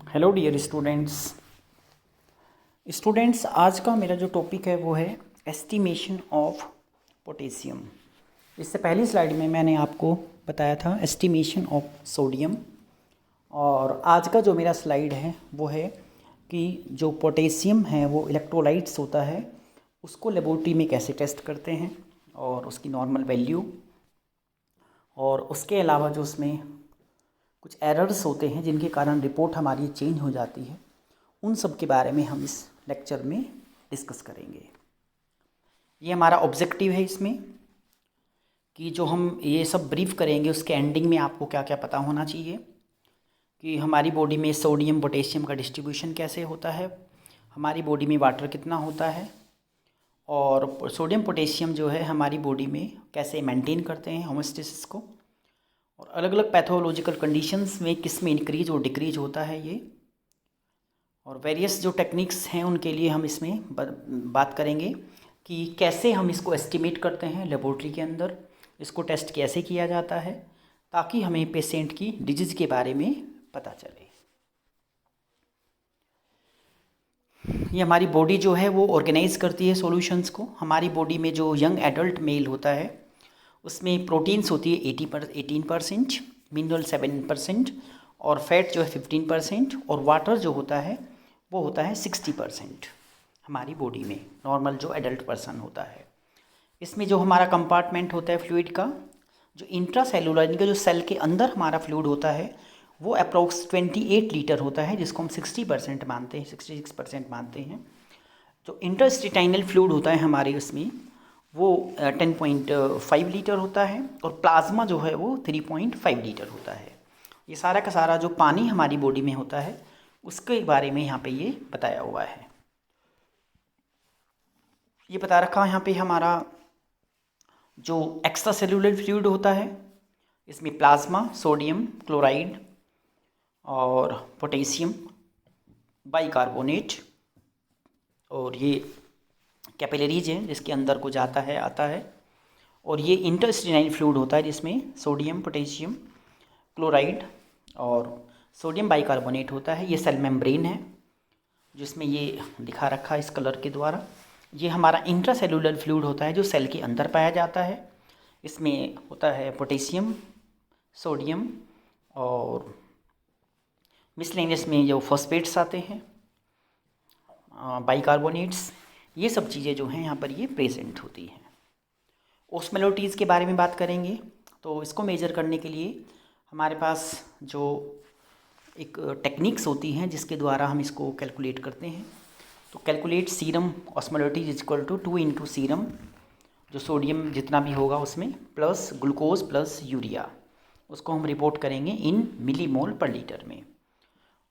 Hello dear students, आज का मेरा जो टॉपिक है वो है एस्टिमेशन ऑफ पोटेशियम। इससे पहली स्लाइड में मैंने आपको बताया था एस्टिमेशन ऑफ सोडियम, और आज का जो मेरा स्लाइड है वो है कि जो पोटेशियम है वो इलेक्ट्रोलाइट्स होता है, उसको लेबोरेटरी में कैसे टेस्ट करते हैं और उसकी नॉर्मल वैल्यू, और उसके अलावा जो उसमें कुछ एरर्स होते हैं जिनके कारण रिपोर्ट हमारी चेंज हो जाती है, उन सब के बारे में हम इस लेक्चर में डिस्कस करेंगे। ये हमारा ऑब्जेक्टिव है इसमें कि जो हम ये सब ब्रीफ करेंगे उसके एंडिंग में आपको क्या क्या पता होना चाहिए कि हमारी बॉडी में सोडियम पोटेशियम का डिस्ट्रीब्यूशन कैसे होता है, हमारी बॉडी में वाटर कितना होता है, और सोडियम पोटेशियम जो है हमारी बॉडी में कैसे मेंटेन करते हैं होमोस्टेसिस को, और अलग अलग पैथोलॉजिकल कंडीशंस में किस में इंक्रीज और डिक्रीज होता है ये, और वेरियस जो टेक्निक्स हैं उनके लिए हम इसमें बात करेंगे कि कैसे हम इसको एस्टिमेट करते हैं लेबोरेटरी के अंदर, इसको टेस्ट कैसे किया जाता है ताकि हमें पेशेंट की डिजीज़ के बारे में पता चले। ये हमारी बॉडी जो है वो ऑर्गेनाइज करती है सॉल्यूशंस को। हमारी बॉडी में जो यंग एडल्ट मेल होता है उसमें प्रोटीन्स होती है 18%, मिनरल 7%, और फैट जो है 15%, और वाटर जो होता है वो होता है 60% हमारी बॉडी में, नॉर्मल जो एडल्ट पर्सन होता है। इसमें जो हमारा कंपार्टमेंट होता है फ्लूइड का, जो इंट्रासेलुलर यानी कि जो सेल के अंदर हमारा फ्लूइड होता है वो अप्रोक्स 28 लीटर होता है, जिसको हम 60% मानते हैं, 66% मानते हैं। जो इंटरस्टिटाइनल फ्लूइड होता है हमारे उसमें वो 10.5 लीटर होता है, और प्लाज्मा जो है वो 3.5 लीटर होता है। ये सारा का सारा जो पानी हमारी बॉडी में होता है उसके बारे में यहाँ पे ये बताया हुआ है। ये बता रखा है यहाँ पे हमारा जो एक्स्ट्रा सेलुलर फ्लूइड होता है, इसमें प्लाज्मा, सोडियम क्लोराइड और पोटेशियम बाइकार्बोनेट, और ये कैपिलरीज हैं जिसके अंदर को जाता है आता है, और ये इंटरस्टिटाइनल फ्लूइड होता है जिसमें सोडियम पोटेशियम क्लोराइड और सोडियम बाइकार्बोनेट होता है। ये सेल मेम्ब्रेन है जिसमें ये दिखा रखा है इस कलर के द्वारा। ये हमारा इंट्रासेलुलर फ्लूइड होता है जो सेल के अंदर पाया जाता है। इसमें होता है पोटेशियम, सोडियम और मिसलेनियस में जो फॉस्फेट्स आते हैं, बाइकार्बोनेट्स, ये सब चीज़ें जो हैं यहाँ पर ये प्रेजेंट होती हैं। ओस्मोलैरिटीज़ के बारे में बात करेंगे तो इसको मेजर करने के लिए हमारे पास जो एक टेक्निक्स होती हैं जिसके द्वारा हम इसको कैलकुलेट करते हैं। तो calculate serum osmolarity is equal to 2 into serum, जो सोडियम जितना भी होगा उसमें, प्लस ग्लूकोज प्लस यूरिया, उसको हम रिपोर्ट करेंगे इन मिलीमोल पर लीटर में।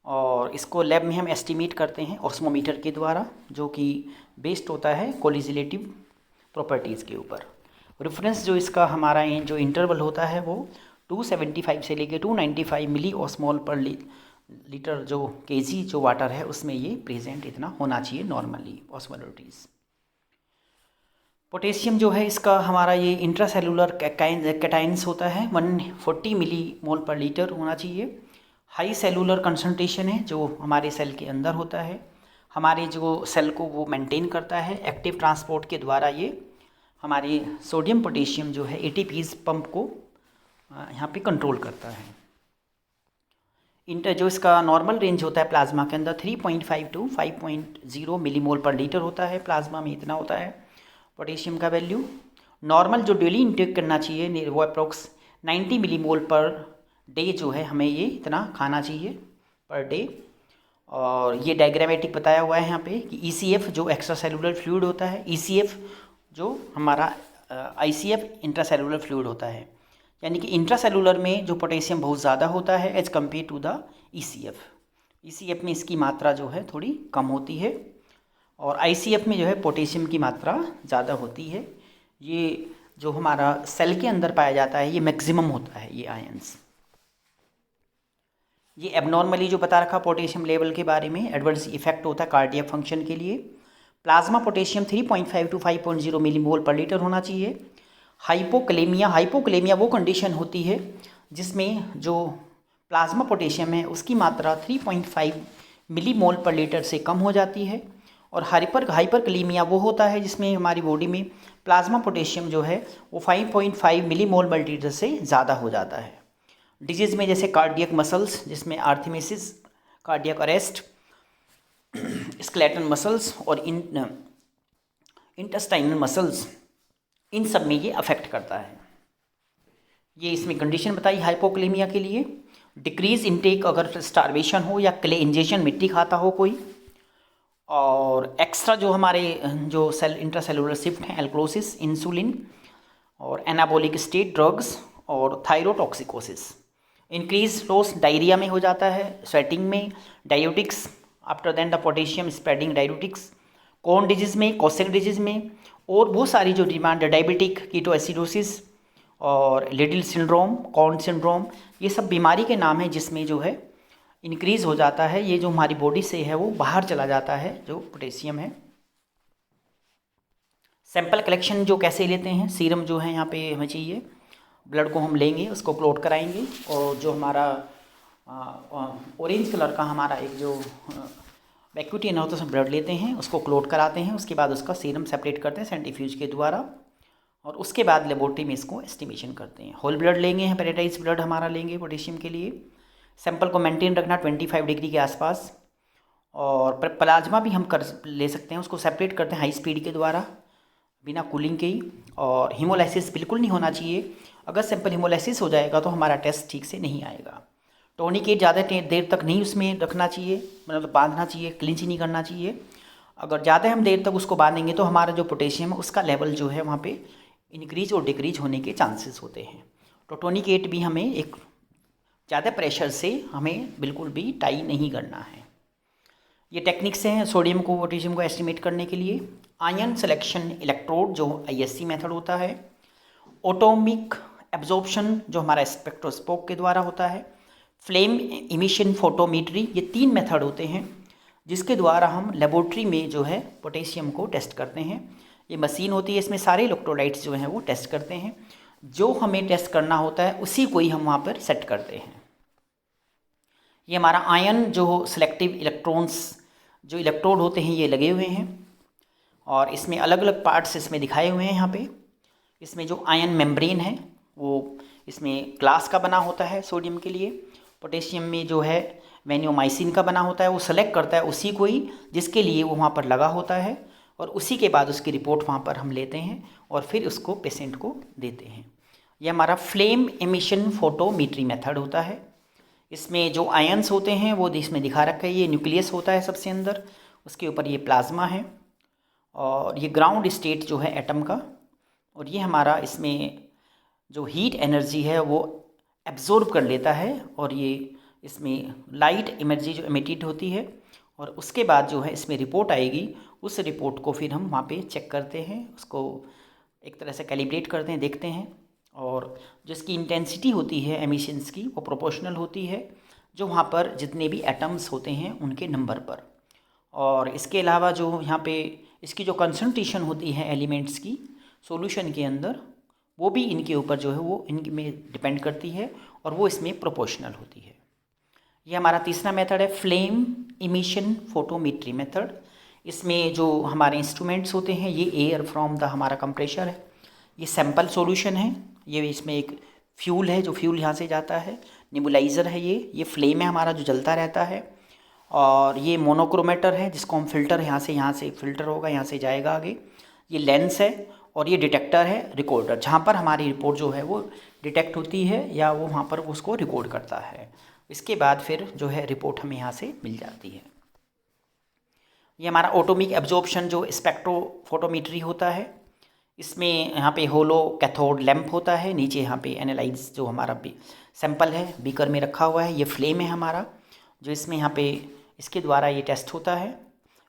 और इसको लैब में हम एस्टिमेट करते हैं ऑस्मोमीटर के द्वारा, जो कि बेस्ड होता है कोलिजिलेटिव प्रॉपर्टीज़ के ऊपर। रेफरेंस जो इसका हमारा जो इंटरवल होता है वो 275 से लेके 295 मिली ऑस्मोल पर लीटर जो केजी जो वाटर है उसमें ये प्रेजेंट इतना होना चाहिए नॉर्मली ऑस्मोलैरिटीज़। पोटेशियम जो है इसका हमारा ये इंट्रासेलुलर कैटाइंस होता है 140 मिली मोल पर लीटर होना चाहिए। हाई सेलुलर कंसंट्रेशन है जो हमारे सेल के अंदर होता है, हमारे जो सेल को वो मेंटेन करता है एक्टिव ट्रांसपोर्ट के द्वारा। ये हमारे सोडियम पोटेशियम जो है एटीपीज पंप को यहाँ पे कंट्रोल करता है। जो इसका नॉर्मल रेंज होता है प्लाज्मा के अंदर 3.5 टू 5.0 मिलीमोल पर लीटर होता है, प्लाज्मा में इतना होता है पोटेशियम का वैल्यू। नॉर्मल जो डेली इंटेक करना चाहिए वो अप्रोक्स 90 मिलीमोल पर डे जो है हमें ये इतना खाना चाहिए पर डे। और ये डायग्रामेटिक बताया हुआ है यहाँ पे कि ECF जो एक्स्ट्रा सेलुलर फ्लूइड होता है, ECF जो हमारा ICF इंट्रासेलुलर फ्लूइड होता है, यानी कि इंट्रासेलुलर में जो पोटेशियम बहुत ज़्यादा होता है as compare to the ECF में इसकी मात्रा जो है थोड़ी कम होती है, और ICF में जो है पोटेशियम की मात्रा ज़्यादा होती है। ये जो हमारा सेल के अंदर पाया जाता है ये मैक्सिमम होता है ये आयंस। ये एबनॉर्मली जो बता रखा पोटेशियम लेवल के बारे में एडवर्स इफेक्ट होता है कार्डियक फंक्शन के लिए। प्लाज्मा पोटेशियम 3.5 टू 5.0 मिलीमोल पर लीटर होना चाहिए। हाइपोकलेमिया वो कंडीशन होती है जिसमें जो प्लाज्मा पोटेशियम है उसकी मात्रा 3.5 मिलीमोल पर लीटर से कम हो जाती है। और हाइपरकलीमिया वो होता है जिसमें हमारी बॉडी में प्लाज्मा पोटेशियम जो है वो 5.5 मिलीमोल पर लीटर से ज़्यादा हो जाता है। डिजीज़ में जैसे कार्डियक मसल्स जिसमें आर्थमेसिस, कार्डियक अरेस्ट, स्केलेटल मसल्स और इंटेस्टाइनल मसल्स, इन सब में ये अफेक्ट करता है। ये इसमें कंडीशन बताई हाइपोक्लेमिया के लिए। डिक्रीज इनटेक अगर स्टारवेशन हो या क्ले इंजेक्शन मिट्टी खाता हो कोई, और एक्स्ट्रा जो हमारे जो सेल इंट्रासेलुलर शिफ्ट हैं एल्क्लोसिस, इंसुलिन और एनाबॉलिक स्टेट ड्रग्स और थायरोटॉक्सिकोसिस। इंक्रीज लॉस डायरिया में हो जाता है, स्वेटिंग में, diuretics after then the potassium sparing diuretics, Conn disease में, कोसेक डिजीज़ में, और बहुत सारी जो डिमांड डायबिटिक कीटोएसिडोसिस और लिटिल सिंड्रोम, कॉर्न सिंड्रोम, ये सब बीमारी के नाम हैं जिसमें जो है इंक्रीज़ हो जाता है, ये जो हमारी बॉडी से है वो बाहर चला जाता है जो पोटेशियम है। सैंपल कलेक्शन जो कैसे लेते हैं, सीरम जो है यहाँ पे हमें चाहिए, ब्लड को हम लेंगे, उसको क्लोट कराएंगे, और जो हमारा ऑरेंज कलर का हमारा एक जो वैक्यूटिन होता है उसमें ब्लड लेते हैं, उसको क्लोट कराते हैं, उसके बाद उसका सीरम सेपरेट करते हैं सेंट्रीफ्यूज के द्वारा, और उसके बाद लेबोरेटरी में इसको एस्टिमेशन करते हैं। होल ब्लड लेंगे, हेपेटाइटिस ब्लड हमारा लेंगे पोटेशियम के लिए। सैंपल को मेंटेन रखना 25 डिग्री के आसपास, और प्लाज्मा भी हम कर ले सकते हैं, उसको सेपरेट करते हैं हाई स्पीड के द्वारा बिना कूलिंग के ही। और हीमोलाइसिस बिल्कुल नहीं होना चाहिए, अगर सैंपल हीमोलाइसिस हो जाएगा तो हमारा टेस्ट ठीक से नहीं आएगा। टोनिकेट ज़्यादा देर तक नहीं उसमें रखना चाहिए, मतलब बांधना चाहिए, क्लिंच नहीं करना चाहिए। अगर ज़्यादा हम देर तक उसको बांधेंगे तो हमारा जो पोटेशियम है उसका लेवल जो है वहाँ पे इंक्रीज और डिक्रीज होने के चांसेस होते हैं। तो टोनिकेट भी हमें एक ज़्यादा प्रेशर से हमें बिल्कुल भी टाई नहीं करना है। ये टेक्निक्स हैं सोडियम को पोटेशियम को एस्टिमेट करने के लिए। आयन सिलेक्शन इलेक्ट्रोड जो ISC मेथड होता है, ओटोमिक एब्जॉर्प्शन जो हमारा स्पेक्ट्रोस्कोप के द्वारा होता है, फ्लेम इमिशन फोटोमीट्री, ये 3 मेथड होते हैं जिसके द्वारा हम लेबोरेटरी में जो है पोटेशियम को टेस्ट करते हैं। ये मशीन होती है, इसमें सारे इलेक्ट्रोलाइट्स जो हैं वो टेस्ट करते हैं, जो हमें टेस्ट करना होता है उसी को ही हम वहाँ पर सेट करते हैं। ये हमारा आयन जो सिलेक्टिव इलेक्ट्रॉन्स जो इलेक्ट्रोड होते हैं ये लगे हुए हैं, और इसमें अलग अलग पार्ट्स इसमें दिखाए हुए हैं। यहाँ पे इसमें जो आयन मेम्ब्रेन है वो इसमें ग्लास का बना होता है सोडियम के लिए, पोटेशियम में जो है वेनियोमाइसिन का बना होता है, वो सेलेक्ट करता है उसी को ही जिसके लिए वो वहाँ पर लगा होता है, और उसी के बाद उसकी रिपोर्ट वहाँ पर हम लेते हैं और फिर उसको पेशेंट को देते हैं। यह हमारा फ्लेम एमिशन फोटोमीट्री मेथड होता है। इसमें जो आयन्स होते हैं वो इसमें दिखा रखा है, ये न्यूक्लियस होता है सबसे अंदर, उसके ऊपर ये प्लाज्मा है, और ये ग्राउंड स्टेट जो है एटम का, और ये हमारा इसमें जो हीट एनर्जी है वो एब्जॉर्ब कर लेता है, और ये इसमें लाइट एनर्जी जो एमिटेड होती है, और उसके बाद जो है इसमें रिपोर्ट आएगी, उस रिपोर्ट को फिर हम वहाँ पे चेक करते हैं, उसको एक तरह से कैलिब्रेट करते हैं, देखते हैं, और जिसकी इंटेंसिटी होती है एमिशंस की वो प्रोपोर्शनल होती है जो वहाँ पर जितने भी एटम्स होते हैं उनके नंबर पर। और इसके अलावा जो यहाँ पे इसकी जो कंसंट्रेशन होती है एलिमेंट्स की सॉल्यूशन के अंदर, वो भी इनके ऊपर जो है वो इनमें डिपेंड करती है, और वो इसमें प्रोपोर्शनल होती है। ये हमारा तीसरा मेथड है फ्लेम इमिशन फोटोमीट्री मेथड। इसमें जो हमारे इंस्ट्रूमेंट्स होते हैं ये एयर फ्रॉम द हमारा कंप्रेशर है, ये सैंपल सॉल्यूशन है, ये इसमें एक फ्यूल है जो फ्यूल यहाँ से जाता है, नेबुलाइज़र है, ये फ्लेम है हमारा जो जलता रहता है, और ये मोनोक्रोमेटर है जिसको हम फिल्टर यहाँ से फिल्टर होगा, यहाँ से जाएगा आगे, ये लेंस है, और ये डिटेक्टर है रिकॉर्डर, जहाँ पर हमारी रिपोर्ट जो है वो डिटेक्ट होती है या वो वहाँ पर उसको रिकॉर्ड करता है। इसके बाद फिर जो है रिपोर्ट हमें यहाँ से मिल जाती है। ये हमारा ऑटोमिक एब्जॉर्प्शन जो स्पेक्ट्रोफोटोमीट्री होता है, इसमें यहाँ पे होलो कैथोड लैंप होता है, नीचे यहाँ पे एनालाइज जो हमारा सैंपल है बीकर में रखा हुआ है, ये फ्लेम है हमारा जो इसमें यहाँ पे इसके द्वारा ये टेस्ट होता है।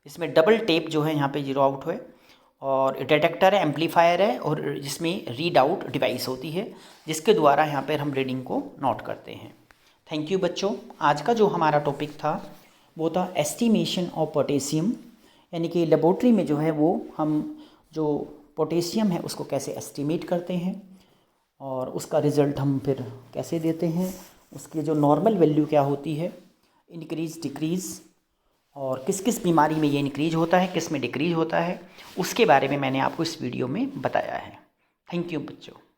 इसमें डबल टेप जो है यहाँ पे जीरो आउट है, और डिटेक्टर है, एम्पलीफायर है, और जिसमें रीड आउट डिवाइस होती है जिसके द्वारा यहाँ पर हम रीडिंग को नोट करते हैं। थैंक यू बच्चों। आज का जो हमारा टॉपिक था वो था एस्टिमेशन ऑफ पोटेशियम, यानी कि लेबोरेटरी में जो है वो हम जो पोटेशियम है उसको कैसे एस्टिमेट करते हैं और उसका रिज़ल्ट हम फिर कैसे देते हैं, उसकी जो नॉर्मल वैल्यू क्या होती है, इंक्रीज़ डिक्रीज़, और किस किस बीमारी में ये इंक्रीज होता है, किस में डिक्रीज होता है, उसके बारे में मैंने आपको इस वीडियो में बताया है। थैंक यू बच्चों।